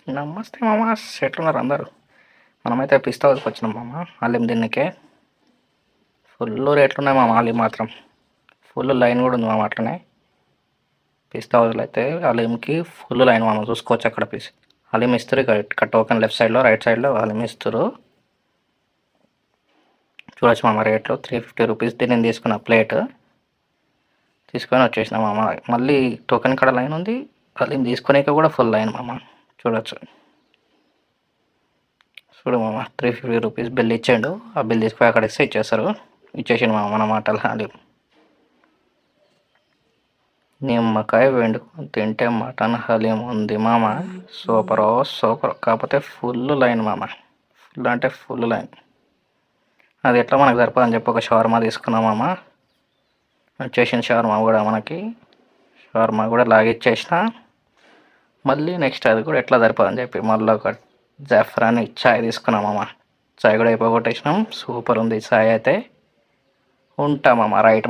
నమస్తే మామ. ఎట్లున్నారు అందరూ? మనమైతే పిస్తా హౌస్కి వచ్చినాం మామ. హలీం తిన్నికే ఫుల్ రేట్లు ఉన్నాయి మామ. హలీం మాత్రం ఫుల్ లైన్ కూడా ఉంది మామ. అట్లనే పిస్తా హౌస్లో అయితే హలీంకి ఫుల్ లైన్ మామ. చూసుకోవచ్చు అక్కడ పీస్ హలీం ఇస్తారు. ఇక్కడ టోకెన్ లెఫ్ట్ సైడ్లో రైట్ సైడ్లో హలీం ఇస్తారు. చూడొచ్చు మామ. రేట్లు 350 రూపీస్. నేను తీసుకున్న ప్లేట్ తీసుకొని వచ్చేసిన మామ. మళ్ళీ టోకెన్ కాడ లైన్ ఉంది. హలీం తీసుకునేకి కూడా ఫుల్ లైన్ మామ. చూడొచ్చు. చూడు మామ, 350 రూపీస్ బిల్ ఇచ్చాడు. ఆ బిల్ తీసుకుపోయి అక్కడ ఇస్తే ఇచ్చేస్తారు. ఇచ్చేసిండు మామ మన మాటలు. హలీం నిమ్మకాయ వెండుకొని తింటే మటన్ హలీం ఉంది మామ. Super super. కాకపోతే ఫుల్ లైన్ మామ. ఫుల్ అంటే ఫుల్ లైన్. అది ఎట్లా మనకు సరిపోదని చెప్పి ఒక షవర్మా తీసుకున్నాం మామ. వచ్చేసిన షవర్మా కూడా మనకి. షవర్మా కూడా లాగిచ్చేసిన. మళ్ళీ నెక్స్ట్ అది కూడా ఎట్లా సరిపోదని చెప్పి మళ్ళీ ఒక జాఫ్రాన్ చాయ్ తీసుకున్నాం మామ. చాయ్ కూడా అయిపోగొట్టేసినాం. సూపర్ ఉంది చాయ్ అయితే. ఉంటామమ్మ. రైట్.